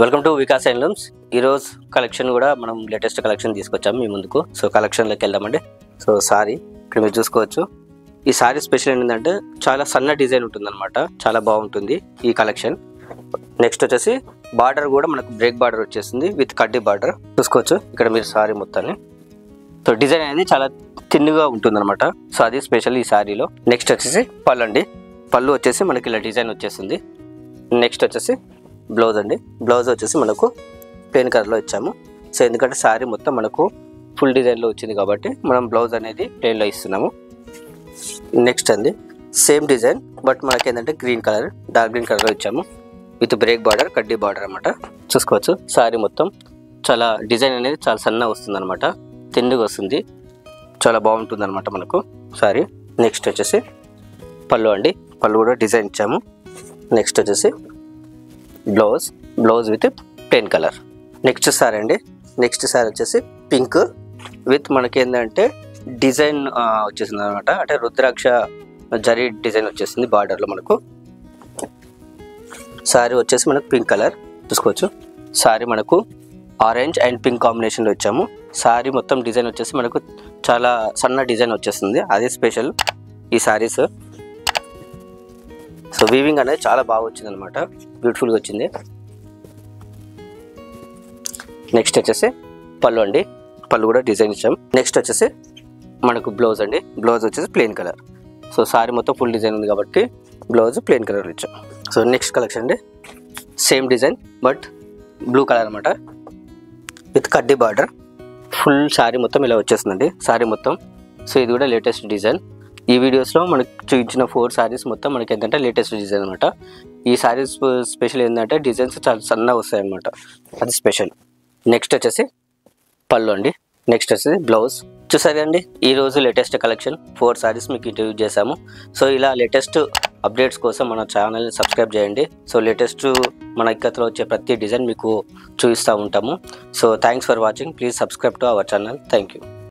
Welcome to Vikas handlooms. ఈరోజు collection కూడా మనం లేటెస్ట్ కలెక్షన్ తీసుకొచ్చాము మీ ముందుకు. సో కలెక్షన్లోకి వెళ్దామండి. సో సారీ ఇక్కడ మీరు చూసుకోవచ్చు. ఈ సారీ స్పెషల్ ఏంటంటే చాలా సన్న డిజైన్ ఉంటుందన్నమాట, చాలా బాగుంటుంది ఈ కలెక్షన్. నెక్స్ట్ వచ్చేసి బార్డర్ కూడా మనకు బ్రేక్ బార్డర్ వచ్చేసింది విత్ కడ్డీ బార్డర్ చూసుకోవచ్చు ఇక్కడ మీరు సారీ మొత్తాన్ని. సో డిజైన్ అనేది చాలా థిన్గా ఉంటుందన్నమాట. సో అది స్పెషల్ ఈ సారీలో. నెక్స్ట్ వచ్చేసి పళ్ళు అండి. పళ్ళు వచ్చేసి మనకి ఇలా డిజైన్ వచ్చేసింది. నెక్స్ట్ వచ్చేసి బ్లౌజ్ అండి. బ్లౌజ్ వచ్చేసి మనకు ప్లెయిన్ కలర్లో ఇచ్చాము. సో ఎందుకంటే శారీ మొత్తం మనకు ఫుల్ డిజైన్లో వచ్చింది కాబట్టి మనం బ్లౌజ్ అనేది ప్లెయిన్లో ఇస్తున్నాము. నెక్స్ట్ అండి సేమ్ డిజైన్ బట్ మనకి ఏంటంటే గ్రీన్ కలర్, డార్క్ గ్రీన్ కలర్లో ఇచ్చాము విత్ బ్రేక్ బార్డర్, కడ్డీ బార్డర్ అనమాట. చూసుకోవచ్చు శారీ మొత్తం చాలా డిజైన్ అనేది చాలా సన్నగా వస్తుంది అనమాట, తిండిగా వస్తుంది, చాలా బాగుంటుంది అనమాట మనకు శారీ. నెక్స్ట్ వచ్చేసి పళ్ళు అండి. పళ్ళు కూడా డిజైన్ ఇచ్చాము. నెక్స్ట్ వచ్చేసి blouse with plain colour. Next sorry అండి. నెక్స్ట్ సారీ వచ్చేసి పింక్ విత్ మనకి ఏంటంటే డిజైన్ వచ్చేసింది అనమాట, అంటే రుద్రాక్ష జరీ డిజైన్ వచ్చేసింది బార్డర్లో మనకు. సారీ వచ్చేసి మనకు పింక్ కలర్ చూసుకోవచ్చు. సారీ మనకు ఆరెంజ్ అండ్ పింక్ కాంబినేషన్లో ఇచ్చాము. సారీ మొత్తం డిజైన్ వచ్చేసి మనకు చాలా సన్న డిజైన్ వచ్చేస్తుంది, అదే స్పెషల్ ఈ సారీస్. సో వీవింగ్ అనేది చాలా బాగా వచ్చింది అనమాట, బ్యూటిఫుల్గా వచ్చింది. నెక్స్ట్ వచ్చేసి పళ్ళు అండి. పళ్ళు కూడా డిజైన్ ఇచ్చాం. నెక్స్ట్ వచ్చేసి మనకు బ్లౌజ్ అండి. బ్లౌజ్ వచ్చేసి ప్లెయిన్ కలర్. సో సారీ మొత్తం ఫుల్ డిజైన్ ఉంది కాబట్టి బ్లౌజ్ ప్లెయిన్ కలర్ ఇచ్చాం. సో నెక్స్ట్ కలెక్షన్ అండి. Same design but blue colour అనమాట విత్ కడ్డీ బార్డర్. ఫుల్ శారీ మొత్తం ఇలా వచ్చేస్తుందండి శారీ మొత్తం. సో ఇది కూడా లేటెస్ట్ డిజైన్. ఈ వీడియోస్లో మనకు చూపించిన 4 శారీస్ మొత్తం మనకి ఏంటంటే లేటెస్ట్ డిజైన్ అనమాట. ఈ శారీస్ స్పెషల్ ఏంటంటే డిజైన్స్ చాలా సన్నగా వస్తాయి అనమాట, అది స్పెషల్. నెక్స్ట్ వచ్చేసి పళ్ళు అండి. నెక్స్ట్ వచ్చేసి బ్లౌజ్. చూసారు అండి ఈరోజు లేటెస్ట్ కలెక్షన్ 4 శారీస్ మీకు ఇంట్రడ్యూస్ చేశాము. సో ఇలా లేటెస్ట్ అప్డేట్స్ కోసం మన ఛానల్ని సబ్స్క్రైబ్ చేయండి. సో లేటెస్ట్ మన ఇక్కత్లో వచ్చే ప్రతి డిజైన్ మీకు చూపిస్తూ ఉంటాము. So thanks for watching. Please subscribe to our channel. Thank you.